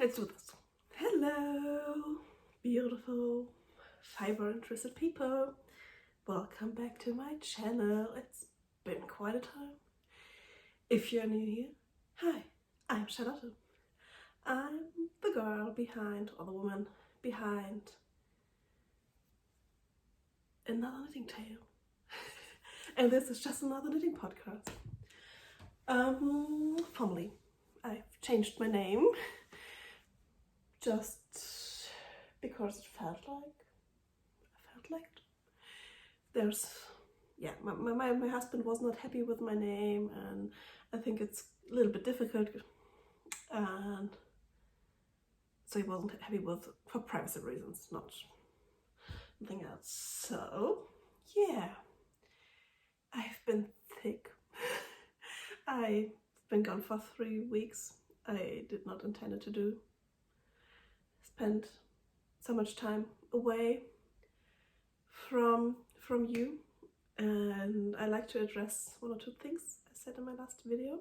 let's do this. Hello, beautiful fiber interested people. Welcome back to my channel. It's been quite a time. If you're new here, hi, I'm Charlotte. I'm the girl behind, or the woman behind another knitting tale. And this is just another knitting podcast. Formally, I've changed my name just because it felt like there's, yeah, my husband was not happy with my name, and I think it's a little bit difficult, and so he wasn't happy with, for privacy reasons, not anything else. So yeah, I've been sick. I've been gone for 3 weeks. I did not intend to do. Spent so much time away from you, and I like to address one or two things I said in my last video.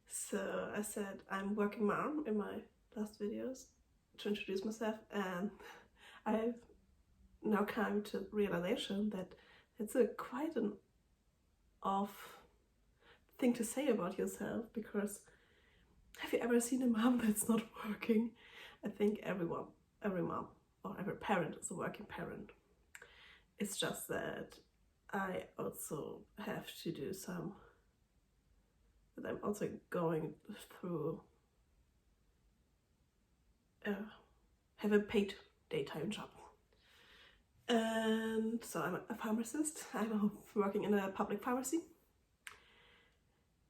So I said I'm working mom in my last videos to introduce myself, and I've now come to realization that it's quite an off thing to say about yourself, because have you ever seen a mom that's not working? I think every mom or every parent is a working parent. It's just that I also have to do some, that I'm also going through, have a paid daytime job. And so I'm a pharmacist. I'm working in a public pharmacy.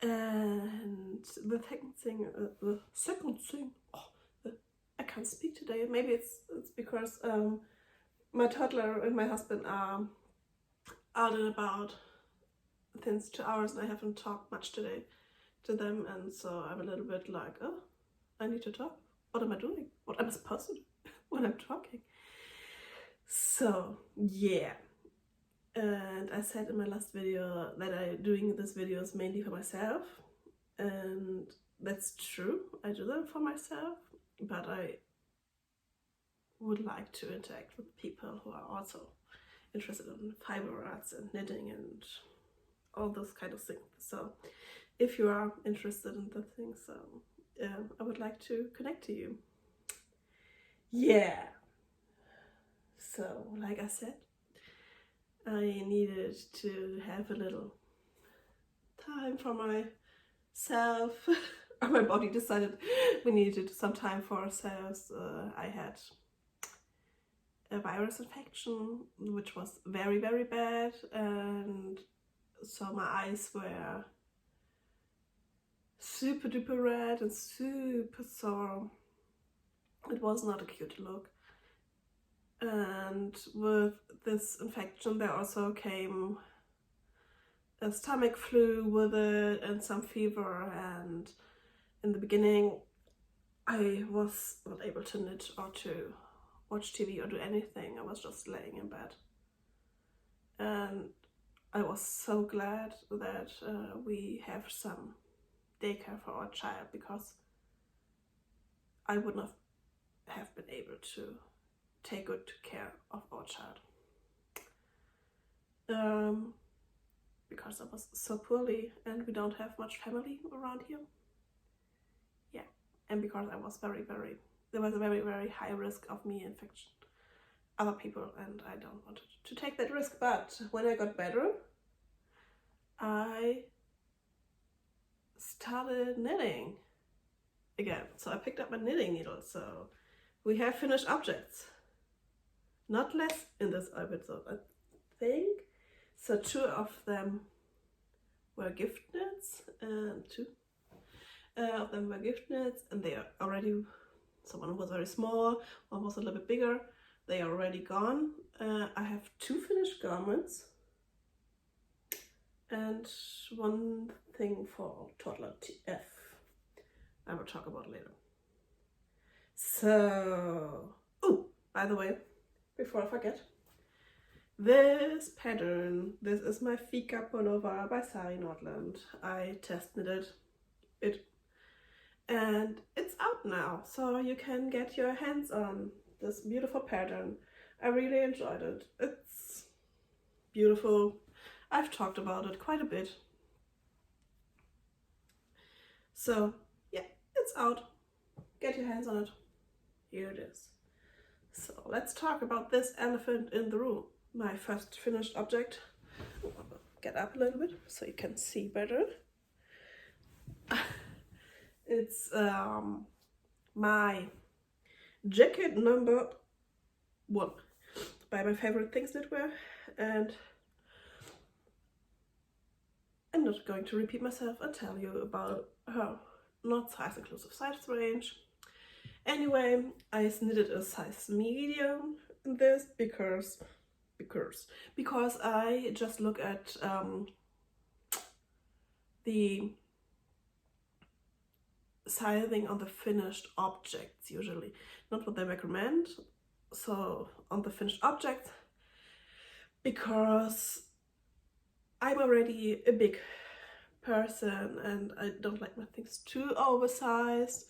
And the second thing, I can't speak today. Maybe it's because my toddler and my husband are out and about since 2 hours, and I haven't talked much today to them, and so I'm a little bit like, oh, I need to talk. What am I doing? What am I supposed to do when I'm talking? So yeah, and I said in my last video that I'm doing this videos mainly for myself, and that's true. I do them for myself, but I would like to interact with people who are also interested in fiber arts and knitting and all those kind of things. So if you are interested in the things, I would like to connect to you. Yeah. So like I said, I needed to have a little time for myself. My body decided we needed some time for ourselves. I had a virus infection, which was very, very bad, and so my eyes were super duper red and super sore. It was not a cute look. And with this infection there also came a stomach flu with it and some fever, and in the beginning I was not able to knit or to watch TV or do anything. I was just laying in bed, and I was so glad that we have some daycare for our child, because I would not have been able to take good care of our child, because I was so poorly and we don't have much family around here. Yeah, and because I was there was a very, very high risk of me infecting other people, and I don't want to take that risk. But when I got better, I started knitting again. So I picked up my knitting needle. So we have finished objects, not less in this episode, I think. So 2 of them were gift knits, and 2 of them were gift knits, and they are already, so one was very small, one was a little bit bigger. They are already gone. I have 2 finished garments and 1 thing for toddler TF. I will talk about later. So, oh, by the way, before I forget, this pattern, this is my Fika pullover by Sari Nordland. I test knitted it, and it's out now, so you can get your hands on this beautiful pattern. I really enjoyed it. It's beautiful. I've talked about it quite a bit. So yeah, it's out. Get your hands on it. Here it is. So let's talk about this elephant in the room. My first finished object. Get up a little bit so you can see better. It's my jacket number 1 by my favorite things knitwear, and I'm not going to repeat myself and tell you about her not size inclusive size range. Anyway, I knitted a size medium in this because I just look at the sizing on the finished objects usually, not what they recommend. So on the finished objects, because I'm already a big person and I don't like my things too oversized.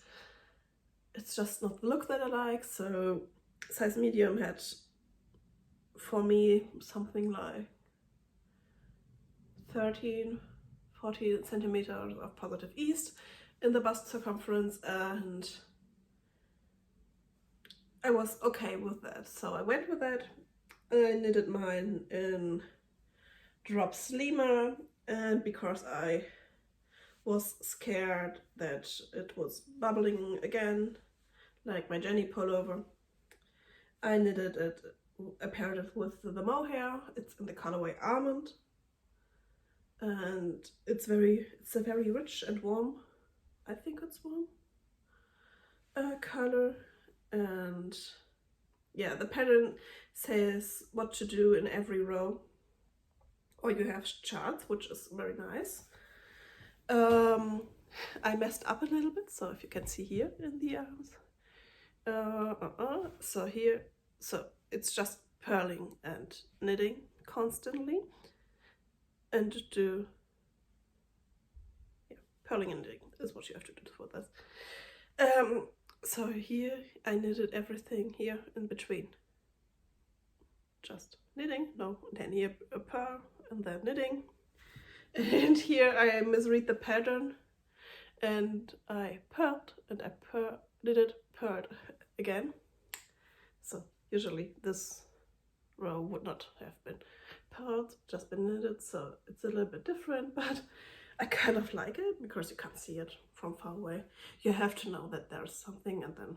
It's just not the look that I like. So size medium had for me something like 13-14 centimeters of positive east in the bust circumference, and I was okay with that. So I went with that. I knitted mine in drop sleemer, and because I was scared that it was bubbling again, like my Jenny pullover, I knitted it, I paired it with the mohair. It's in the colorway almond, and it's a very rich and warm, I think it's warm, color. And yeah, the pattern says what to do in every row, or you have charts, which is very nice. I messed up a little bit, so if you can see here in the arms, so here, so it's just purling and knitting constantly, and do, yeah, purling and knitting is what you have to do for this. So here I knitted everything here in between, just knitting, no, and then here a purl and then knitting, and here I misread the pattern and I purled and I knitted, purled again. So usually this row would not have been purled, just been knitted, so it's a little bit different, but I kind of like it because you can't see it from far away. You have to know that there's something, and then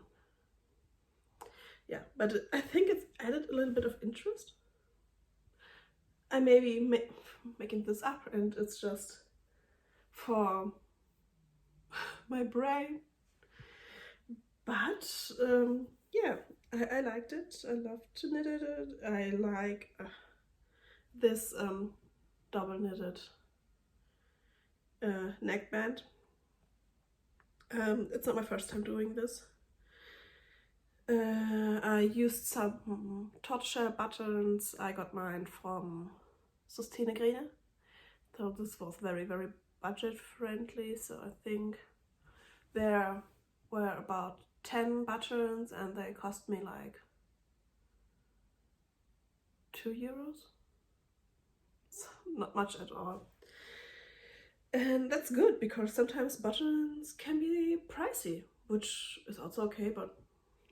yeah, but I think it's added a little bit of interest. I may be making this up and it's just for my brain, but yeah, I liked it. I love to knit it. I like this double knitted neckband. It's not my first time doing this. I used some tortoiseshell buttons. I got mine from Green. So this was very, very budget friendly. So I think there were about 10 buttons and they cost me like €2. So not much at all. And that's good because sometimes buttons can be pricey, which is also okay, but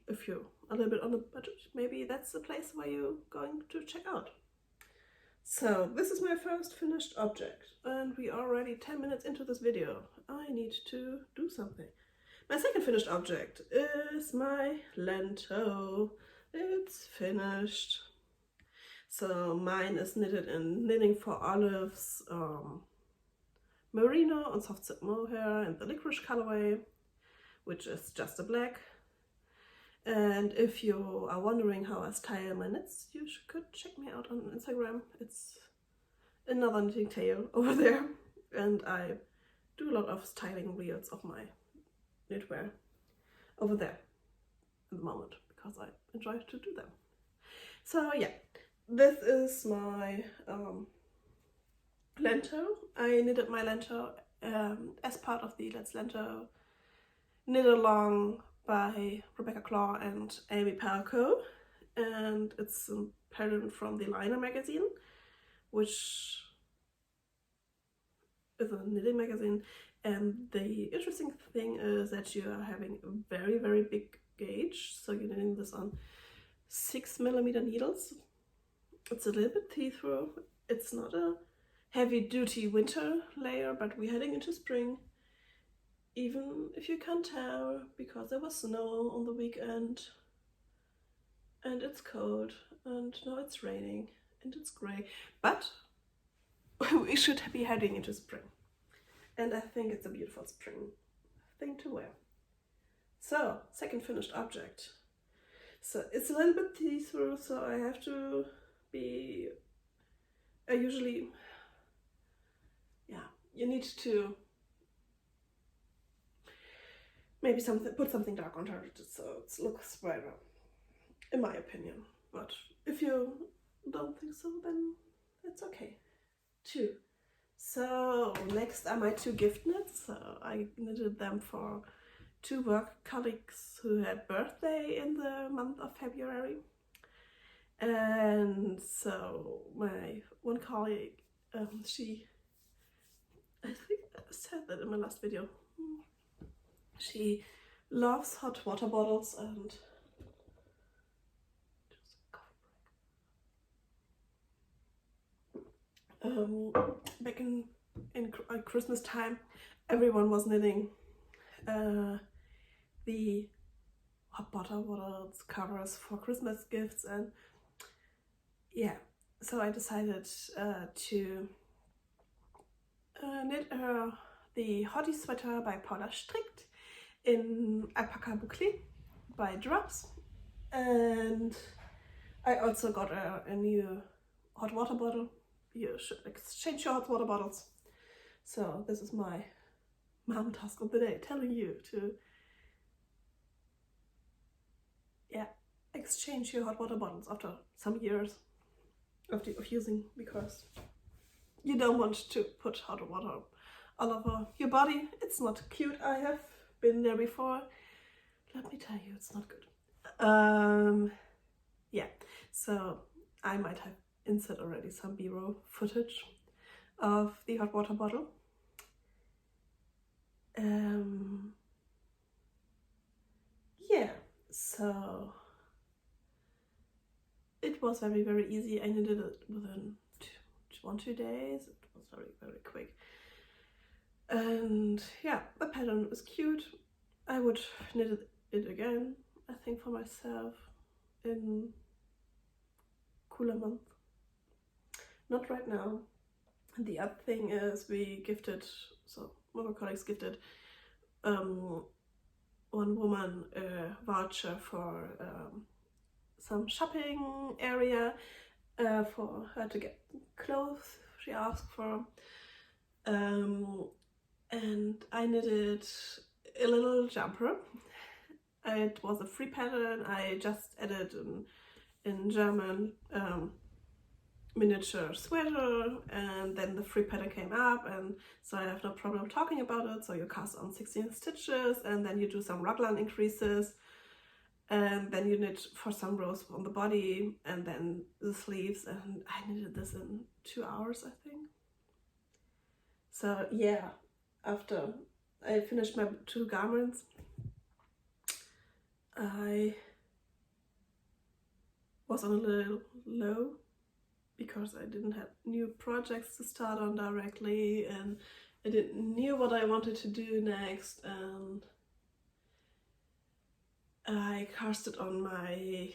if you're a little bit on a budget, maybe that's the place where you're going to check out. So this is my first finished object, and we are already 10 minutes into this video. I need to do something. My second finished object is my lento. It's finished. So mine is knitted in Knitting for Olives merino and soft silk mohair in the licorice colorway, which is just a black. And if you are wondering how I style my knits, you could check me out on Instagram. It's another knitting tale over there, and I do a lot of styling reels of my knitwear over there at the moment because I enjoy to do them. So yeah, this is my lento. I knitted my lento as part of the Let's Lento knit along by Rebecca Claw and Amy Palco, and it's a pattern from the Liner magazine, which is a knitting magazine. And the interesting thing is that you are having a very, very big gauge, so you're knitting this on 6mm needles. It's a little bit see-through. It's not a heavy-duty winter layer, but we're heading into spring. Even if you can't tell, because there was snow on the weekend, and it's cold, and now it's raining, and it's grey, but we should be heading into spring. And I think it's a beautiful spring thing to wear. So, second finished object. So it's a little bit see-through, so I have to be, I usually, yeah, you need to maybe put something dark on her so it looks brighter, in my opinion. But if you don't think so, then it's okay too. So next are my 2 gift knits. So I knitted them for 2 work colleagues who had birthday in the month of February. And so my one colleague, she, I think I said that in my last video, she loves hot water bottles and back in Christmas time, everyone was knitting the hot water bottles covers for Christmas gifts, and yeah, so I decided to knit her the Hottie Sweater by Paula Strickt in Alpaca Boucle by Drops, and I also got her a new hot water bottle. You should exchange your hot water bottles. So this is my mom task of the day, telling you to, yeah, exchange your hot water bottles after some years of using, because you don't want to put hot water all over your body. It's not cute. I have been there before. Let me tell you, it's not good. Yeah, so I might have inserted already some B-roll footage of the hot water bottle. Yeah, so it was very, very easy. I knitted it within 1-2 days. It was very, very quick. And yeah, the pattern is cute. I would knit it again, I think, for myself in cooler month. Not right now. And the other thing is we gifted, so one of our colleagues gifted one woman a voucher for some shopping area for her to get clothes she asked for, and I knitted a little jumper. It was a free pattern. I just added in German miniature sweater, and then the free pattern came up, and so I have no problem talking about it. So you cast on 16 stitches, and then you do some raglan increases, and then you knit for some rows on the body, and then the sleeves, and I knitted this in 2 hours, I think. So yeah, after I finished my 2 garments, I was on a little low because I didn't have new projects to start on directly, and I didn't know what I wanted to do next, and I casted on my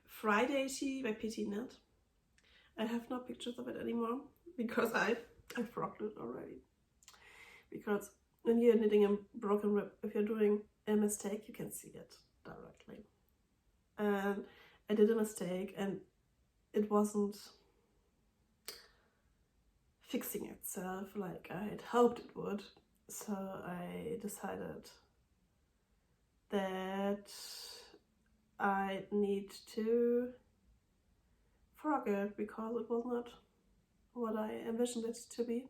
Friday tee by PT Knit. I have no pictures of it anymore because I frogged it already. Because when you're knitting a broken rib, if you're doing a mistake, you can see it directly. And I did a mistake, and it wasn't fixing itself like I had hoped it would. So I decided that I need to frog it because it was not what I envisioned it to be.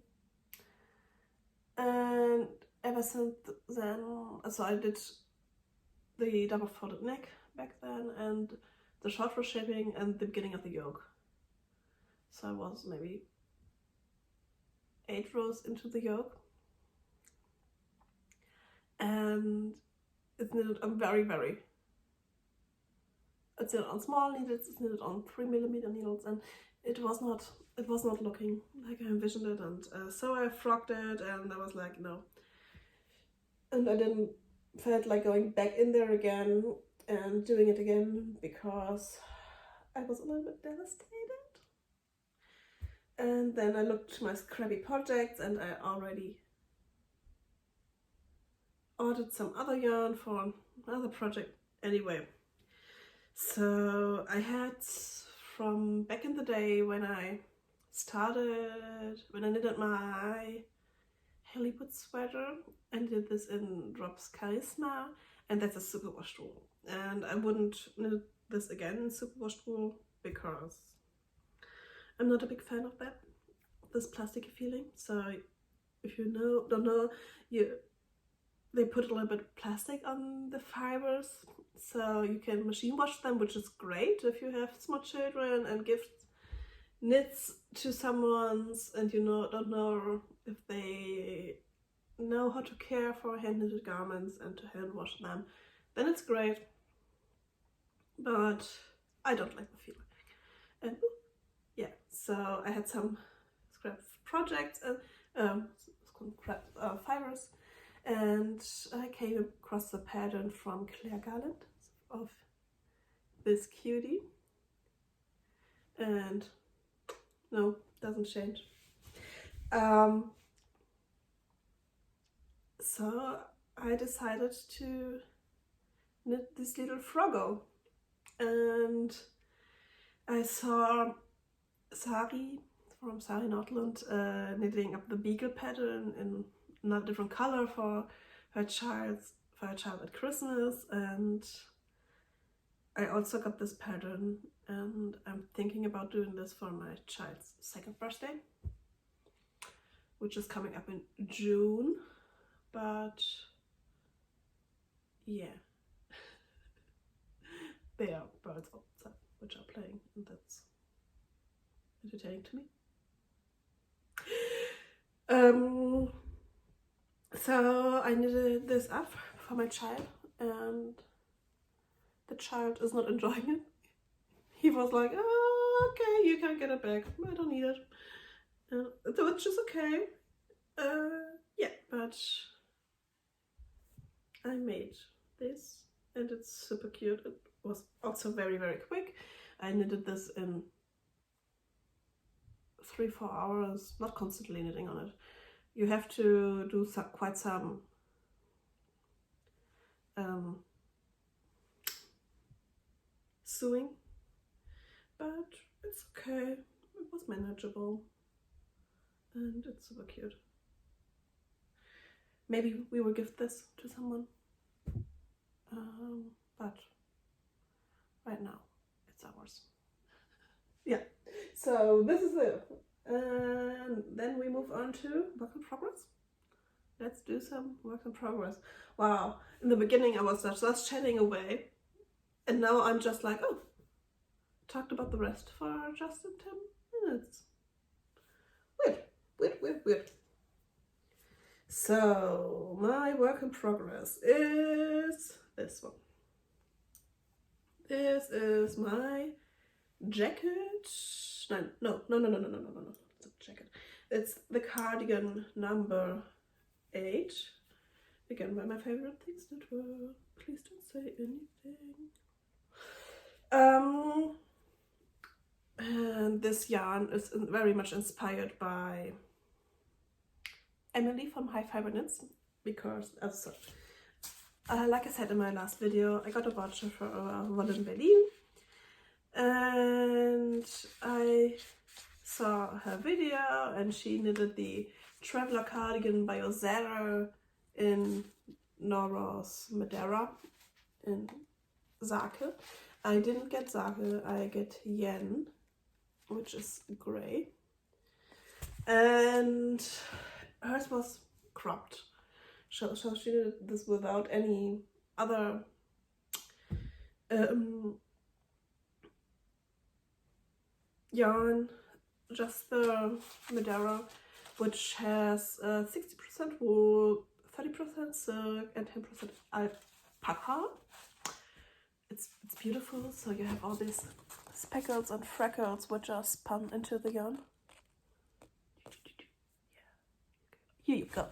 And ever since then, so I did the double folded neck back then and the short row shaping and the beginning of the yoke. So I was maybe 8 rows into the yoke, and it's knitted on it's knitted on small needles, it's knitted on 3mm needles, and it was not looking like I envisioned it, and so I frogged it, and I was like, no. And I didn't felt like going back in there again and doing it again because I was a little bit devastated. And then I looked to my scrappy projects, and I already ordered some other yarn for another project anyway. So I had, from back in the day when I knitted my Hollywood sweater, and did this in Drops Charisma, and that's a superwash wool. And I wouldn't knit this again in superwash wool because I'm not a big fan of that, this plasticky feeling. So if you don't know, they put a little bit of plastic on the fibers, so you can machine wash them, which is great if you have small children and give knits to someone's and don't know if they know how to care for hand knitted garments and to hand wash them, then it's great. But I don't like the feeling. And yeah, so I had some scrap projects and fibers, and I came across the pattern from Claire Garland of this cutie, and no, doesn't change. So I decided to knit this little froggo, and I saw Sari from Sari Nordlund knitting up the beagle pattern in another different color for her child at Christmas, and I also got this pattern, and I'm thinking about doing this for my child's 2nd birthday, which is coming up in June. But yeah, there are birds outside which are playing, and that's entertaining to me. So I knitted this up for my child, and the child is not enjoying it. He was like, oh, okay, you can get it back, I don't need it, which is okay. Yeah, but I made this, and it's super cute. It was also very quick. I knitted this in 3-4 hours, not constantly knitting on it. You have to do quite some sewing, but it's okay. It was manageable, and it's super cute. Maybe we will give this to someone, but right now it's ours. Yeah, so this is it. And then we move on to work in progress. Let's do some work in progress. Wow, in the beginning I was just chatting away, and now I'm just like, oh, talked about the rest for just 10 minutes. Weird. So my work in progress is this one. This is my jacket. No. It's a jacket. It's the cardigan number 8. Again, one of my favorite things that were. Please don't say anything. And this yarn is very much inspired by Emily from High Fiber Knits, because like I said in my last video, I got a voucher for a Wolle in Berlin, and I saw her video, and she knitted the Traveler cardigan by Ozera in Noros Madeira in Sake. I didn't get Sake, I get Yen, which is grey, and hers was cropped. So she did this without any other yarn, just the Madeira, which has 60% wool, 30% silk, and 10% alpaca. It's beautiful. So you have all these speckles and freckles which are spun into the yarn. Here you go.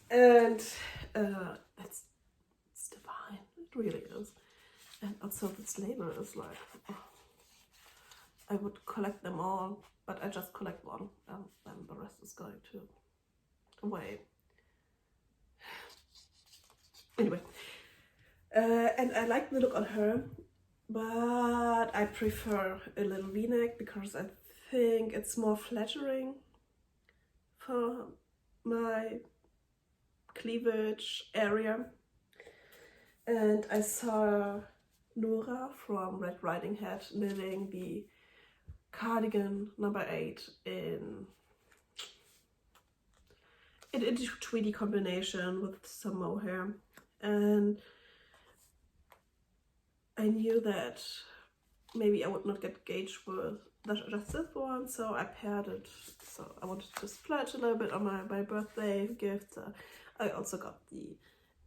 And it's divine. It really is. And also this label is like, oh, I would collect them all, but I just collect one, and then the rest is going to away. Anyway, and I like the look on her, but I prefer a little v-neck because I think it's more flattering for my cleavage area. And I saw Nora from Red Riding Hood knitting the cardigan number 8 in a 3D combination with some mohair, and I knew that maybe I would not get engaged with just this one, so I paired it. So I wanted to splurge a little bit on my birthday gift. I also got the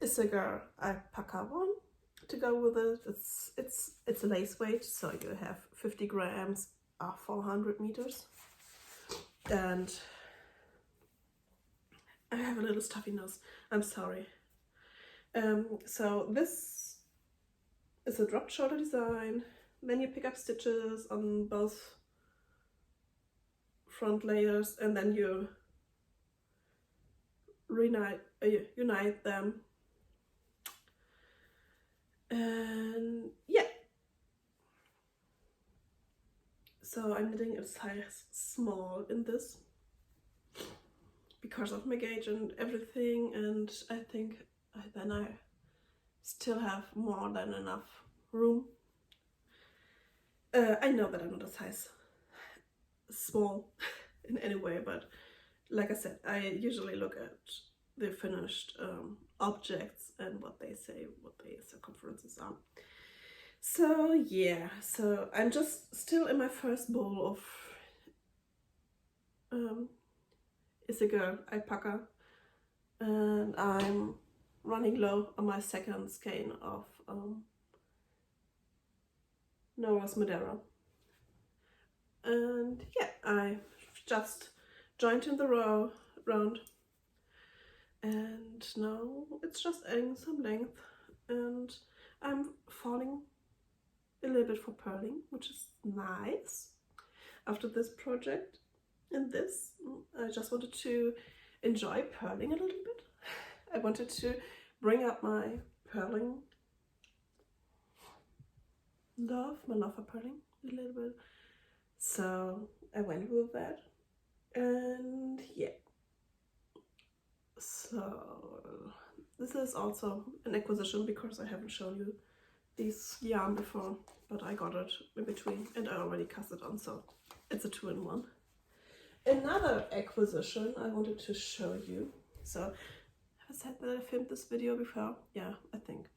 Issachar alpaca one to go with it. It's a lace weight, so you have 50 grams of 400 meters. And I have a little stuffy nose. I'm sorry. So this is a drop shoulder design. Then you pick up stitches on both front layers, and then you unite them. And yeah. So I'm knitting a size small in this because of my gauge and everything, and I think then I still have more than enough room. I know that I'm not a size small in any way, but like I said, I usually look at the finished objects and what their circumferences are. So yeah, so I'm just still in my first bowl of Issachar alpaca, and I'm running low on my second skein of Nora's Madeira. And yeah, I just joined in the round, and now it's just adding some length, and I'm falling a little bit for purling, which is nice after this project. And this, I just wanted to enjoy purling a little bit. I wanted to bring up my purling love, my love for purling a little bit. So I went with that, and yeah. So this is also an acquisition because I haven't shown you this yarn before, but I got it in between and I already cast it on, so it's a 2-in-1. Another acquisition I wanted to show you. So have I said that I filmed this video before? Yeah, I think.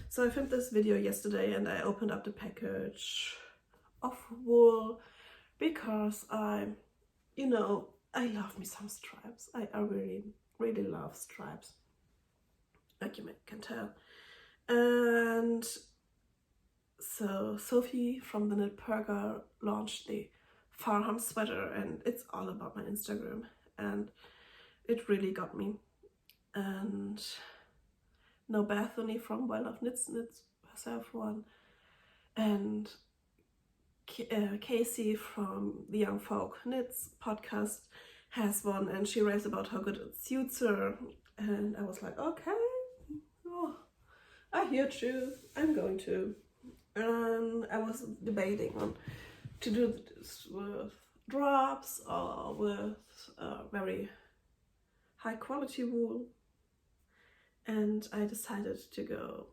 So I filmed this video yesterday and I opened up the package of wool because I love me some stripes. I really love stripes, like you can tell. And so Sophie from the Knit Perga launched the Hottie Sweater, and it's all about my Instagram, and it really got me. And no, Bethany from Wild of Knits herself one, and Casey from the Young Folk Knits podcast has one, and she raves about how good it suits her, and I was like, okay, oh, I hear you, I'm going to. And I was debating on to do this with drops or with very high quality wool, and I decided to go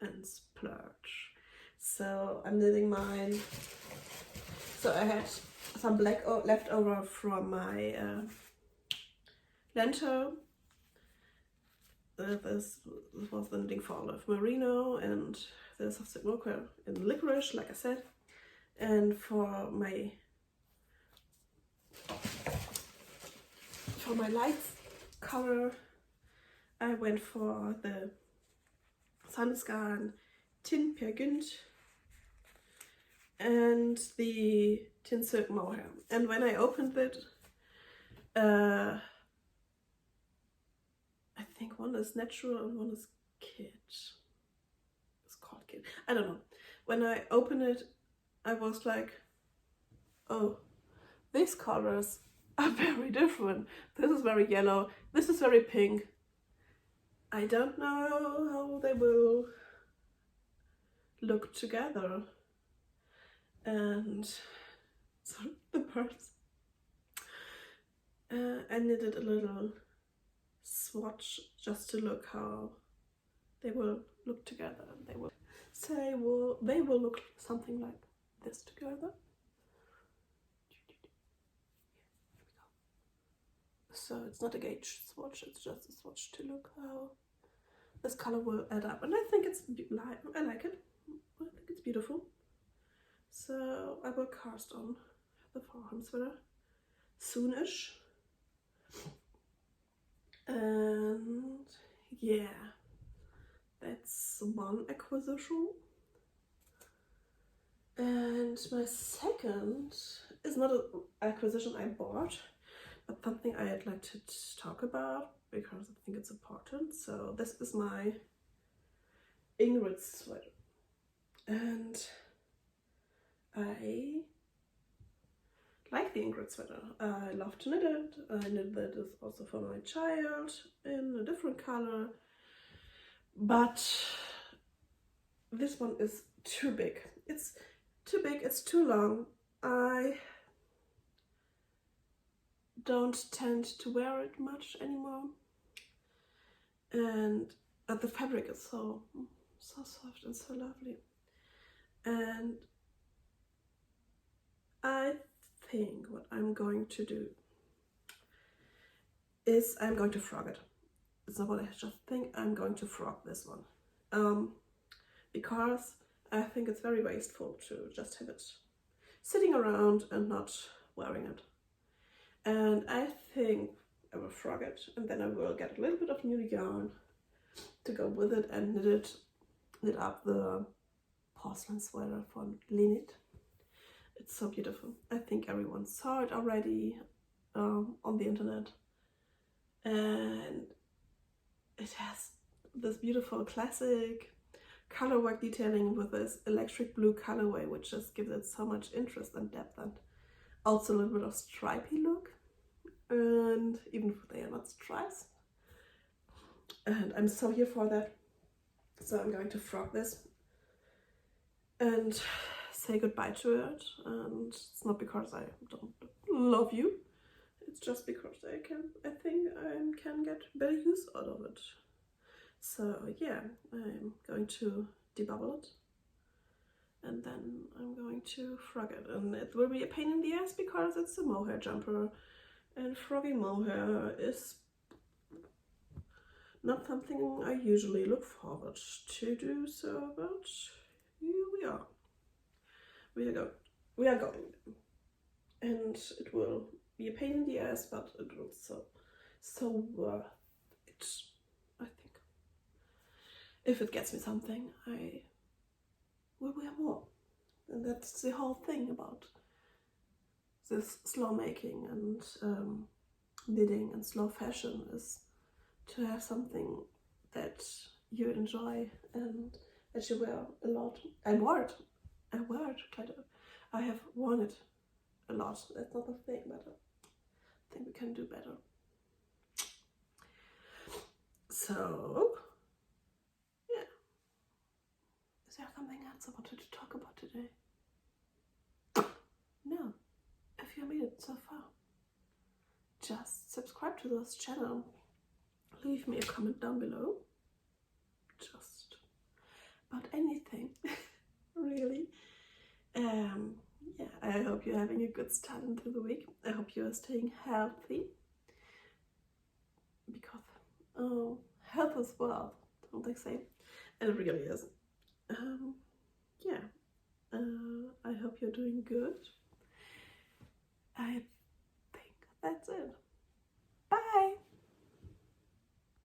and splurge. So I'm knitting mine. So I had some black left over from my lentil this was the knitting for Olive Merino, and the soft silk mocha in licorice, like I said. And for my light color, I went for the Sandesgarn Tin Pergund and the Tin Silk Mohair. And when I opened it, I think one is natural and one is kid. It's called kid. I don't know. When I opened it, I was like, oh, these colors are very different. This is very yellow. This is very pink. I don't know how they will look together. And so the birds. I knitted a little swatch just to look how they will look together. They will look something like this together. So it's not a gauge swatch, it's just a swatch to look how this color will add up. And I think it's I like it. I think it's beautiful. So I will cast on the Hottie Sweater soonish. And yeah, that's one acquisition. And my second is not an acquisition I bought, but something I'd like to talk about because I think it's important. So this is my Ingrid sweater, and I like the Ingrid sweater. I love to knit it. I knit it also for my child in a different color, but this one is too big. It's too big, it's too long. I don't tend to wear it much anymore, but the fabric is so soft and so lovely. And I think what I'm going to do is I'm going to frog it. It's not what I just think. I'm going to frog this one because I think it's very wasteful to just have it sitting around and not wearing it. And I think I will frog it, and then I will get a little bit of new yarn to go with it and knit up the porcelain sweater from Linit. It's so beautiful. I think everyone saw it already on the internet, and it has this beautiful classic colorwork detailing with this electric blue colorway, which just gives it so much interest and depth, and also a little bit of stripy look. And even if they are not stripes, and I'm so here for that. So I'm going to frog this and say goodbye to it. And it's not because I don't love you, it's just because I think I can get better use out of it. So yeah, I'm going to debubble it, and then I'm going to frog it. And it will be a pain in the ass because it's a mohair jumper, and frogging mohair is not something I usually look forward to do, so but here we are. We are going. And it will be a pain in the ass, but it will so worth it, I think. If it gets me something, I will wear more. And that's the whole thing about this slow making and knitting and slow fashion, is to have something that you enjoy and that you wear a lot. I wear it quite I have worn it a lot. That's not the thing, but I think we can do better. So yeah, is there something else I wanted to talk about today? No. If you made it so far, just subscribe to this channel. Leave me a comment down below. Just about anything, really. Yeah, I hope you're having a good start into the week. I hope you are staying healthy, because health as well, don't they say? And it really is. Yeah, I hope you're doing good. I think that's it.